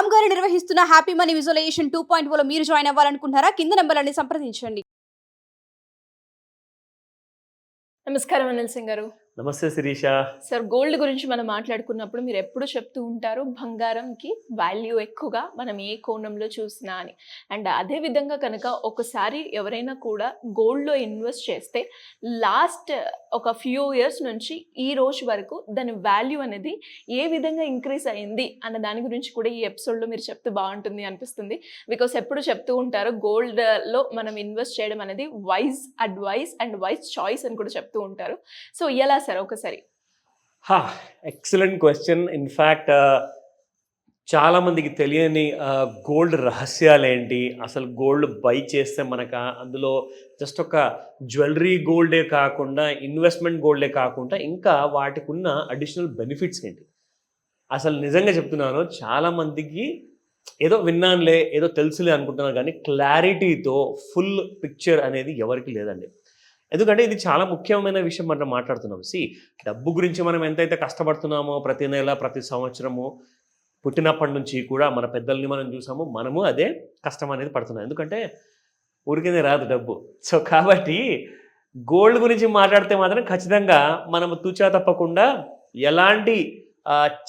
రామ్ గారు నిర్వహిస్తున్న happy money visualisation 2.0 లో మీరు జాయిన్ అవ్వాలనుకుంటున్నారా? కింద నెంబర్లని సంప్రదించండి. నమస్కారం అనిల్ సింగ్ గారు. నమస్తే శిరీష. సార్, గోల్డ్ గురించి మనం మాట్లాడుకున్నప్పుడు మీరు ఎప్పుడు చెప్తూ ఉంటారు బంగారంకి వాల్యూ ఎక్కువగా మనం ఏ కోణంలో చూసినా అని. అండ్ అదే విధంగా కనుక ఒకసారి ఎవరైనా కూడా గోల్డ్లో ఇన్వెస్ట్ చేస్తే లాస్ట్ ఒక ఫ్యూ ఇయర్స్ నుంచి ఈ రోజు వరకు దాని వాల్యూ అనేది ఏ విధంగా ఇంక్రీజ్ అయింది అన్న దాని గురించి కూడా ఈ ఎపిసోడ్లో మీరు చెప్తే బాగుంటుంది అనిపిస్తుంది. బికాస్ ఎప్పుడు చెప్తూ ఉంటారు గోల్డ్లో మనం ఇన్వెస్ట్ చేయడం అనేది wise advice and wise choice అని కూడా చెప్తూ ఉంటారు. సో ఎలా సార్ ఒకసారి? Excellent question. ఇన్ఫ్యాక్ట్ చాలా మందికి తెలియని గోల్డ్ రహస్యాలు ఏంటి, అసలు గోల్డ్ బై చేస్తే మనకు అందులో జస్ట్ ఒక జ్యువెలరీ గోల్డే కాకుండా ఇన్వెస్ట్మెంట్ గోల్డే కాకుండా ఇంకా వాటికి ఉన్న అడిషనల్ బెనిఫిట్స్ ఏంటి, అసలు నిజంగా చెప్తున్నాను చాలామందికి ఏదో విన్నానులే ఏదో తెలుసులే అనుకుంటున్నారు కానీ క్లారిటీతో ఫుల్ పిక్చర్ అనేది ఎవరికి లేదండి. ఎందుకంటే ఇది చాలా ముఖ్యమైన విషయం మనం మాట్లాడుతున్నాం. డబ్బు గురించి మనం ఎంతైతే కష్టపడుతున్నామో ప్రతి నెల ప్రతి సంవత్సరము పుట్టినప్పటి నుంచి కూడా మన పెద్దల్ని మనం చూసాము, మనము అదే కష్టం అనేది పడుతున్నాం. ఎందుకంటే ఊరికేనే రాదు డబ్బు. సో కాబట్టి గోల్డ్ గురించి మాట్లాడితే మాత్రం ఖచ్చితంగా మనం తూచా తప్పకుండా ఎలాంటి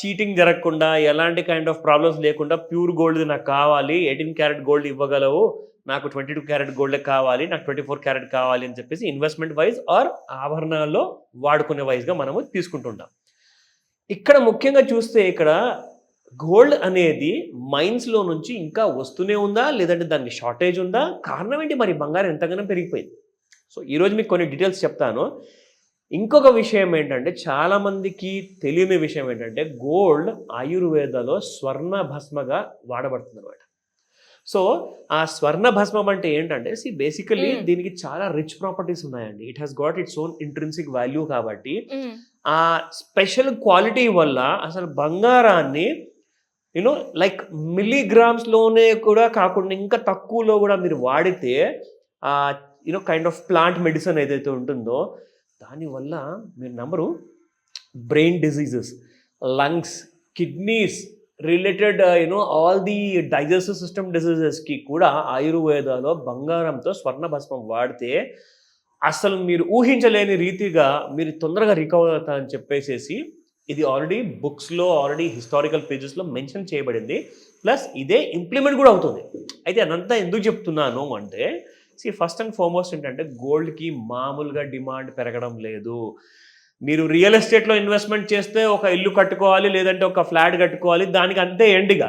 చీటింగ్ జరగకుండా ఎలాంటి కైండ్ ఆఫ్ ప్రాబ్లమ్స్ లేకుండా ప్యూర్ గోల్డ్ నాకు కావాలి, 18 క్యారెట్ గోల్డ్ ఇవ్వగలవు, నాకు 22 క్యారెట్ గోల్డే కావాలి, నాకు 24 క్యారెట్ కావాలి అని చెప్పేసి ఇన్వెస్ట్మెంట్ వైజ్ ఆర్ ఆభరణాల్లో వాడుకునే వైజ్గా మనము తీసుకుంటుంటాం. ఇక్కడ ముఖ్యంగా చూస్తే ఇక్కడ గోల్డ్ అనేది మైన్స్లో నుంచి ఇంకా వస్తూనే ఉందా లేదంటే దానికి షార్టేజ్ ఉందా, కారణం ఏంటి, మరి బంగారం ఎంతగానో పెరిగిపోయింది. సో ఈరోజు మీకు కొన్ని డీటెయిల్స్ చెప్తాను. ఇంకొక విషయం ఏంటంటే చాలామందికి తెలియని విషయం ఏంటంటే గోల్డ్ ఆయుర్వేదలో స్వర్ణ భస్మగా వాడబడుతుంది అనమాట. సో ఆ స్వర్ణ భస్మం అంటే ఏంటంటే బేసికలీ దీనికి చాలా రిచ్ ప్రాపర్టీస్ ఉన్నాయండి. It has got its own intrinsic value. కాబట్టి ఆ స్పెషల్ క్వాలిటీ వల్ల అసలు బంగారాన్ని లైక్ మిల్లీగ్రామ్స్లోనే కూడా కాకుండా ఇంకా తక్కువలో కూడా మీరు వాడితే కైండ్ ఆఫ్ ప్లాంట్ మెడిసిన్ ఏదైతే ఉంటుందో దానివల్ల మీరు నమ్మరు, brain diseases, lungs, kidneys related all the digestive system డిసీజెస్కి కూడా ఆయుర్వేదాలో బంగారంతో స్వర్ణ భస్మం వాడితే అసలు మీరు ఊహించలేని రీతిగా మీరు తొందరగా రికవర్ అవుతారని చెప్పేసి ఇది ఆల్రెడీ బుక్స్లో ఆల్రెడీ హిస్టారికల్ పేజెస్లో మెన్షన్ చేయబడింది. ప్లస్ ఇదే ఇంప్లిమెంట్ కూడా అవుతుంది. అయితే అదంతా ఎందుకు చెప్తున్నాను అంటే ఫస్ట్ అండ్ ఫార్మోస్ట్ ఏంటంటే గోల్డ్కి మామూలుగా డిమాండ్ పెరగడం లేదు. మీరు రియల్ ఎస్టేట్లో ఇన్వెస్ట్మెంట్ చేస్తే ఒక ఇల్లు కట్టుకోవాలి లేదంటే ఒక ఫ్లాట్ కట్టుకోవాలి, దానికి అంతే ఎండ్గా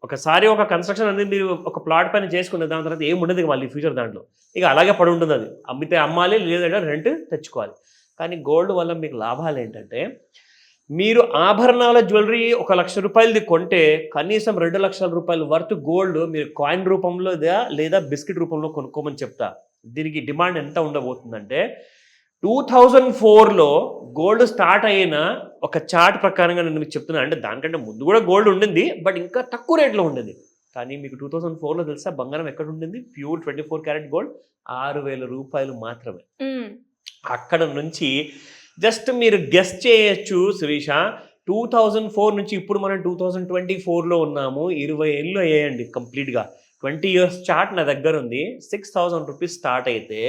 ఒకసారి ఒక కన్స్ట్రక్షన్ అనేది మీరు ఒక ప్లాట్ పైన చేసుకునే దాని తర్వాత ఏముండదు మళ్ళీ ఫ్యూచర్ దాంట్లో, ఇక అలాగే పడి ఉంటుంది. అది అమ్మితే అమ్మాలి లేదంటే రెంట్ తెచ్చుకోవాలి. కానీ గోల్డ్ వల్ల మీకు లాభాలు ఏంటంటే మీరు ఆభరణాల జ్యువెలరీ 1 లక్ష రూపాయలది కొంటే కనీసం 2 లక్షల రూపాయల వర్త్ గోల్డ్ మీరు కాయిన్ రూపంలో లేదా బిస్కెట్ రూపంలో కొనుక్కోమని చెప్తా. దీనికి డిమాండ్ ఎంత ఉండబోతుందంటే 2004లో గోల్డ్ స్టార్ట్ అయిన ఒక చార్ట్ ప్రకారంగా నేను మీకు చెప్తున్నాను. అంటే దానికంటే ముందు కూడా గోల్డ్ ఉండింది, బట్ ఇంకా తక్కువ రేట్లో ఉండేది. కానీ మీకు 2004లో తెలుసా బంగారం ఎక్కడ ఉండింది? ప్యూర్ 24 క్యారెట్ గోల్డ్ 6,000 రూపాయలు మాత్రమే. అక్కడ నుంచి జస్ట్ మీరు గెస్ట్ చేయొచ్చు శిరీష, 2004 నుంచి ఇప్పుడు మనం 2024లో ఉన్నాము. 20 ఏళ్ళు అయ్యాయండి కంప్లీట్గా. 20 ఇయర్స్ చార్ట్ నా దగ్గర ఉంది. 6,000 రూపీస్ స్టార్ట్ అయితే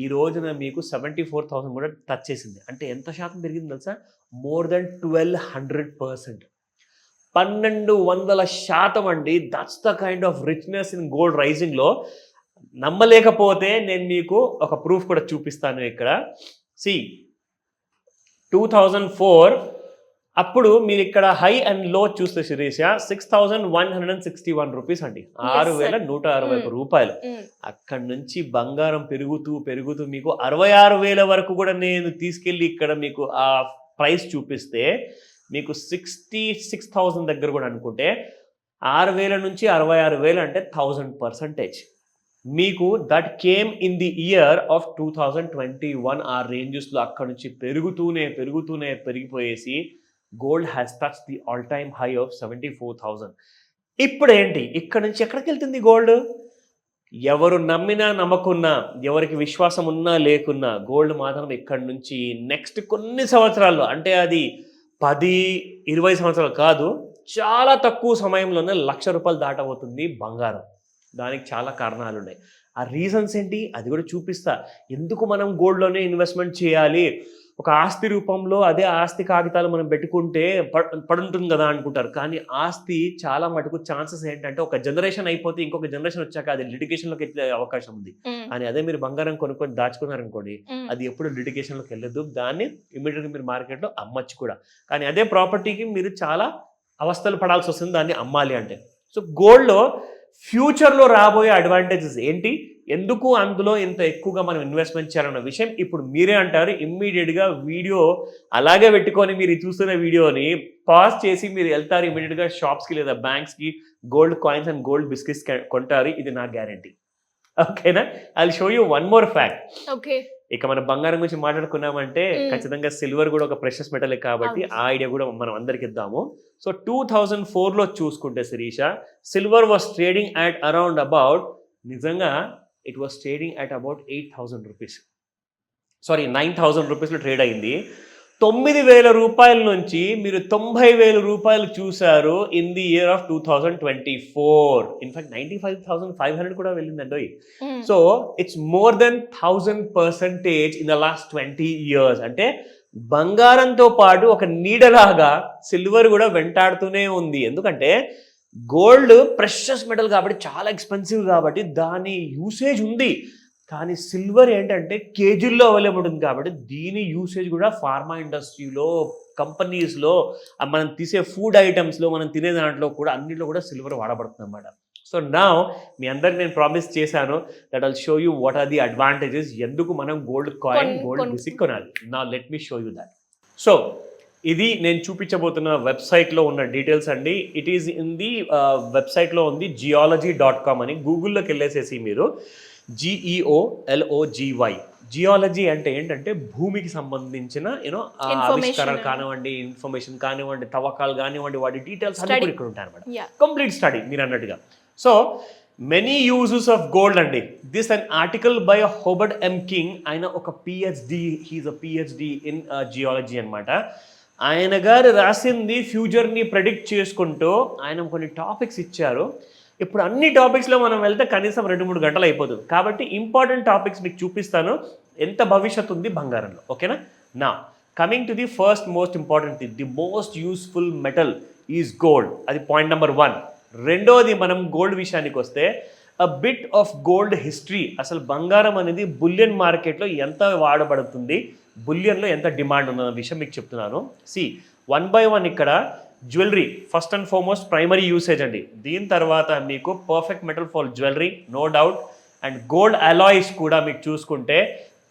ఈ రోజున మీకు 74,000 కూడా టచ్ చేసింది. అంటే ఎంత శాతం పెరిగింది తెలుసా? మోర్ దెన్ 1200%, 1200% అండి. That's the kind of richness in gold రైజింగ్లో. నమ్మలేకపోతే నేను మీకు ఒక ప్రూఫ్ కూడా చూపిస్తాను. ఇక్కడ 2004 అప్పుడు మీరు ఇక్కడ హై అండ్ లో చూస్తే శిరీష 6,161 రూపీస్ అండి, 6,161 రూపాయలు. అక్కడి నుంచి బంగారం పెరుగుతూ మీకు 66,000 వరకు కూడా నేను తీసుకెళ్ళి ఇక్కడ మీకు ఆ ప్రైస్ చూపిస్తే మీకు 66,000 దగ్గర కూడా అనుకుంటే 6,000 నుంచి 66,000 అంటే 1000%. మీకు that came in the year of 2021. ఆ రేంజెస్లో అక్కడ నుంచి పెరుగుతూనే పెరిగిపోయేసి gold has touch the all time high of 74,000. ఇప్పుడు ఏంటి, ఇక్కడ నుంచి ఎక్కడికి వెళ్తుంది గోల్డ్? ఎవరు నమ్మినా నమ్మకున్నా, ఎవరికి విశ్వాసం ఉన్నా లేకున్నా గోల్డ్ మాత్రం ఇక్కడి నుంచి నెక్స్ట్ కొన్ని సంవత్సరాల్లో, అంటే అది 10-20 సంవత్సరాలు కాదు, చాలా తక్కువ సమయంలోనే ₹1,00,000 దాటబోతుంది బంగారం. దానికి చాలా కారణాలు ఉన్నాయి. ఆ రీజన్స్ ఏంటి అది కూడా చూపిస్తా. ఎందుకు మనం గోల్డ్‌లోనే ఇన్వెస్ట్‌మెంట్ చేయాలి? ఒక ఆస్తి రూపంలో అదే ఆస్తి కాగితాలు మనం పెట్టుకుంటే పడుంటుంది కదా అనుకుంటారు. కానీ ఆస్తి చాలా మటుకు ఛాన్సెస్ ఏంటంటే ఒక జనరేషన్ అయిపోతే ఇంకొక జనరేషన్ వచ్చాక అది లిటిగేషన్‌లోకి వెళ్ళే అవకాశం ఉంది. కానీ అదే మీరు బంగారం కొనుక్కొని దాచుకున్నారనుకోండి, అది ఎప్పుడు లిటిగేషన్‌లోకి వెళ్ళదు. దాన్ని ఇమ్మీడియట్‌గా మీరు మార్కెట్‌లో అమ్మొచ్చు కూడా. కానీ అదే ప్రాపర్టీకి మీరు చాలా అవస్థలు పడాల్సి వస్తుంది దాన్ని అమ్మాలి అంటే. సో గోల్డ్‌లో ఫ్యూచర్‌లో రాబోయే అడ్వాంటేజెస్ ఏంటి? ఎందుకు అందులో ఇంత ఎక్కువగా మనం ఇన్వెస్ట్‌మెంట్ చేయాలన్న విషయం ఇప్పుడు మీరే అంటారు. ఇమ్మీడియేట్‌గా వీడియో అలాగే పెట్టుకొని మీరు చూస్తున్న వీడియోని పాజ్ చేసి మీరు వెళ్తారు ఇమ్మీడియేట్‌గా షాప్స్‌కి లేదా బ్యాంక్స్‌కి gold coins and gold biscuits కొంటారు. ఇది నా గ్యారంటీ. ఓకేనా? I will show you one more fact. Okay. ఇక మనం బంగారం గురించి మాట్లాడుకున్నామంటే ఖచ్చితంగా సిల్వర్ కూడా ఒక ప్రెషస్ మెటలే కాబట్టి ఆ ఐడియా కూడా మనం అందరికి ఇద్దాము. సో 2004లో చూసుకుంటే Sirisha, silver was trading at around about నిజంగా it was trading at about 8,000 rupees. Sorry 9,000 రూపీస్లో ట్రేడ్ అయింది. 9,000 రూపాయల నుంచి మీరు 90,000 రూపాయలు చూశారు in the year of 2024. In fact 95,500 కూడా వెళ్ళిందండి. So it's more than 1,000% in the last 20 years. అంటే బంగారంతో పాటు ఒక నీడలాగా సిల్వర్ కూడా వెంటాడుతూనే ఉంది. ఎందుకంటే గోల్డ్ ప్రెషస్ మెటల్ కాబట్టి చాలా ఎక్స్పెన్సివ్ కాబట్టి దాని యూసేజ్ ఉంది. కానీ సిల్వర్ ఏంటంటే కేజీల్లో అవైలబుల్ ఉంది కాబట్టి దీని యూసేజ్ కూడా ఫార్మా ఇండస్ట్రీలో, కంపెనీస్లో, మనం తీసే ఫుడ్ ఐటమ్స్లో, మనం తినే దాంట్లో కూడా అన్నింటిలో కూడా సిల్వర్ వాడబడుతుంది అన్నమాట. సో నా మీ అందరికి నేను ప్రామిస్ చేశాను that I'll show you what are the advantages, ఎందుకు మనం గోల్డ్ కాయిన్, గోల్డ్ బిస్కెట్ కొనాలి. నా let me show you that. So ఇది నేను చూపించబోతున్న వెబ్సైట్లో ఉన్న డీటెయిల్స్ అండి. ఇట్ ఈస్ ఇన్ ది వెబ్సైట్లో ఉంది geology.com అని. గూగుల్లోకి వెళ్ళేసేసి మీరు GEOLOGY, జియాలజీ అంటే ఏంటంటే భూమికి సంబంధించిన ఆవిష్కరణ కానివ్వండి, ఇన్ఫర్మేషన్ కానివ్వండి, తవ్వకాలు కానివ్వండి, వాటి డీటెయిల్స్ అన్ని కూడా ఇక్కడ ఉంటాయి అనమాట. కంప్లీట్ స్టడీ మీరు అన్నట్టుగా. So many uses of gold అండి. This an article by Hobart M King. ఆయన ఒక PhD, he is a PhD in geology అనమాట. ఆయన గారు రాసింది ఫ్యూచర్ని ప్రెడిక్ట్ చేసుకుంటూ ఆయన కొన్ని టాపిక్స్ ఇచ్చారు. ఇప్పుడు అన్ని టాపిక్స్లో మనం వెళ్తే కనీసం 2-3 గంటలు అయిపోతుంది. కాబట్టి ఇంపార్టెంట్ టాపిక్స్ మీకు చూపిస్తాను, ఎంత భవిష్యత్తు ఉంది బంగారంలో. ఓకేనా? నా coming to the first most important thing, the most useful metal is gold. అది పాయింట్ నెంబర్ 1. రెండోది, మనం గోల్డ్ విషయానికి వస్తే a bit of gold history. అసలు బంగారం అనేది బులియన్ మార్కెట్లో ఎంత వాడబడుతుంది, బులియన్లో ఎంత డిమాండ్ ఉన్న విషయం మీకు చెప్తున్నాను. వన్ బై వన్ ఇక్కడ jewellery first and foremost primary usage అండి. దీని తర్వాత మీకు perfect metal for jewellery no doubt. And gold alloys కూడా మీకు చూసుకుంటే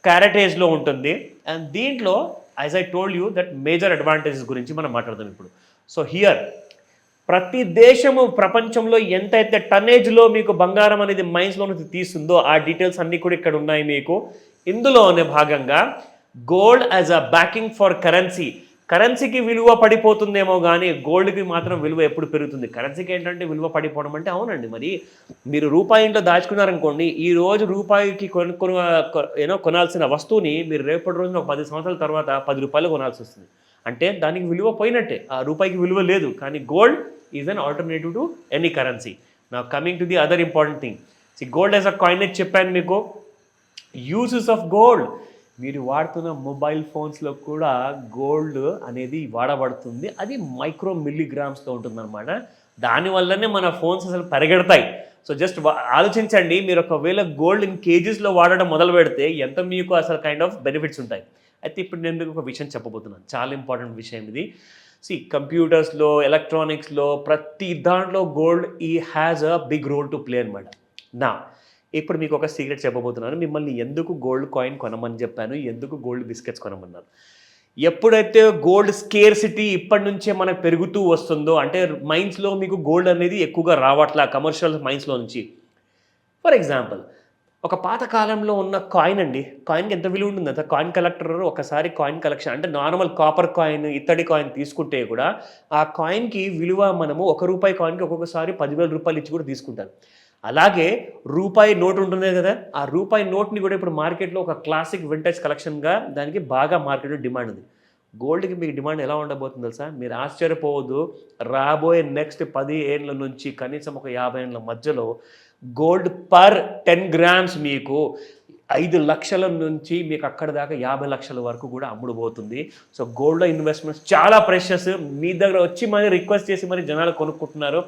క్యారెటేజ్లో ఉంటుంది. అండ్ దీంట్లో as I told you that major advantages గురించి మనం మాట్లాడదాం ఇప్పుడు. సో హియర్ ప్రతి దేశము ప్రపంచంలో ఎంతైతే టన్నేజ్లో మీకు బంగారం అనేది మైన్స్లో నుంచి తీస్తుందో ఆ డీటెయిల్స్ అన్నీ కూడా ఇక్కడ ఉన్నాయి మీకు. ఇందులోనే భాగంగా gold as a backing for currency. కరెన్సీకి విలువ పడిపోతుందేమో కానీ గోల్డ్కి మాత్రం విలువ ఎప్పుడు పెరుగుతుంది. కరెన్సీకి ఏంటంటే విలువ పడిపోవడం అంటే అవునండి, మరి మీరు రూపాయి ఇంట్లో దాచుకున్నారనుకోండి, ఈ రోజు రూపాయికి కొనాల్సిన వస్తువుని మీరు రేపటి రోజున ఒక 10 సంవత్సరాల తర్వాత ₹10 కొనాల్సి వస్తుంది. అంటే దానికి విలువ పోయినట్టే, ఆ రూపాయికి విలువ లేదు. కానీ gold is an alternative to any currency. నా coming to the other important thing, gold as a coinage చెప్పాను మీకు. యూజెస్ ఆఫ్ గోల్డ్, మీరు వాడుతున్న మొబైల్ ఫోన్స్లో కూడా గోల్డ్ అనేది వాడబడుతుంది. అది మైక్రో మిల్లీగ్రామ్స్తో ఉంటుందన్నమాట. దానివల్లనే మన ఫోన్స్ అసలు పరిగెడతాయి. సో జస్ట్ ఆలోచించండి, మీరు ఒకవేళ గోల్డ్ ఇన్ కేజీస్లో వాడడం మొదలు పెడితే ఎంత మీకు అసలు కైండ్ ఆఫ్ బెనిఫిట్స్ ఉంటాయి. అయితే ఇప్పుడు నేను మీకు ఒక విషయం చెప్పబోతున్నాను, చాలా ఇంపార్టెంట్ విషయం ఇది. కంప్యూటర్స్లో, ఎలక్ట్రానిక్స్లో, ప్రతి దాంట్లో gold has a big role to play అనమాట. నా ఇప్పుడు మీకు ఒక సీక్రెట్ చెప్పబోతున్నాను. మిమ్మల్ని ఎందుకు గోల్డ్ కాయిన్ కొనమని చెప్పాను, ఎందుకు గోల్డ్ బిస్కెట్స్ కొనమన్నాను. ఎప్పుడైతే గోల్డ్ స్కేర్సిటీ ఇప్పటి నుంచే మనకు పెరుగుతూ వస్తుందో, అంటే మైన్స్లో మీకు గోల్డ్ అనేది ఎక్కువగా రావట్లా కమర్షియల్ మైన్స్లో నుంచి. ఫర్ ఎగ్జాంపుల్, ఒక పాత కాలంలో ఉన్న కాయిన్ అండి, కాయిన్కి ఎంత విలువ ఉంటుంది అంత. కాయిన్ కలెక్టర్ ఒకసారి కాయిన్ కలెక్షన్ అంటే నార్మల్ కాపర్ కాయిన్, ఇత్తడి కాయిన్ తీసుకుంటే కూడా ఆ కాయిన్కి విలువ మనము ₹1 కాయిన్కి ఒక్కొక్కసారి ₹10,000 ఇచ్చి కూడా తీసుకుంటారు. అలాగే రూపాయి నోట్ ఉంటుంది కదా, ఆ రూపాయి నోట్ని కూడా ఇప్పుడు మార్కెట్లో ఒక క్లాసిక్ వింటేజ్ కలెక్షన్గా దానికి బాగా మార్కెట్లో డిమాండ్ ఉంది. గోల్డ్కి మీకు డిమాండ్ ఎలా ఉండబోతుంది తెలుసా? మీరు ఆశ్చర్యపోవద్దు. రాబోయే నెక్స్ట్ 10 ఏళ్ళ నుంచి కనీసం ఒక 50 ఏళ్ళ మధ్యలో గోల్డ్ పర్ 10 గ్రామ్స్ మీకు 5 లక్షల నుంచి మీకు అక్కడ దాకా 50 లక్షల వరకు కూడా అమ్ముడుపోతుంది. సో గోల్డ్లో ఇన్వెస్ట్మెంట్స్ చాలా ప్రెషస్. మీ దగ్గర వచ్చి మరి రిక్వెస్ట్ చేసి మరి జనాలు కొనుక్కుంటున్నారు.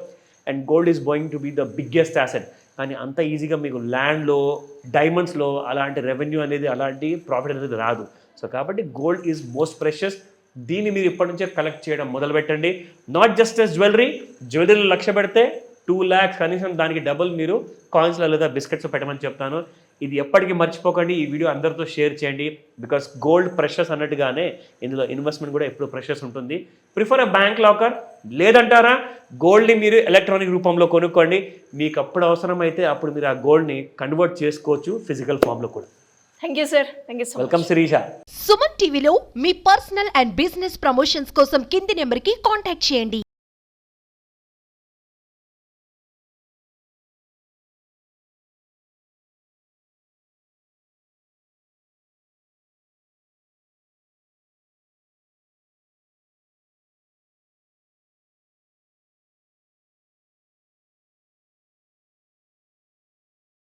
And gold is going to be the biggest asset. కానీ అంత ఈజీగా మీకు ల్యాండ్లో, డైమండ్స్లో అలాంటి రెవెన్యూ అనేది, అలాంటి ప్రాఫిట్ అనేది రాదు. సో కాబట్టి గోల్డ్ ఈజ్ మోస్ట్ ప్రెషస్. దీన్ని మీరు ఇప్పటి నుంచే కలెక్ట్ చేయడం మొదలుపెట్టండి. నాట్ జస్ట్ ఎస్ జ్యువెలరీలో లక్ష పెడితే 2 lakhs కనీసం దానికి డబుల్ మీరు కాయిన్స్లో లేదా బిస్కెట్స్ పెట్టమని చెప్తాను. ఇది ఎప్పటికీ మర్చిపోకండి. ఈ వీడియో అందరితో షేర్ చేయండి. బికాస్ గోల్డ్ ప్రెషర్స్ అన్నట్టుగానే ఇందులో ఇన్వెస్ట్మెంట్ కూడా ఎప్పుడు ప్రెషర్స్ ఉంటుంది. ప్రిఫర్ ఎ బ్యాంక్ లాకర్, లేదంటారా గోల్డ్ని మీరు ఎలక్ట్రానిక్ రూపంలో కొనుక్కోండి. మీకు అప్పుడు అవసరమైతే అప్పుడు మీరు ఆ గోల్డ్ని కన్వర్ట్ చేసుకోవచ్చు ఫిజికల్ ఫామ్లో కూడా. Thank you sir. Thank you so much. Welcome Shirisha. Suman టీవీలో మీ పర్సనల్ అండ్ బిజినెస్ ప్రమోషన్స్ కోసం కింది నెంబర్కి కాంటాక్ట్ చేయండి.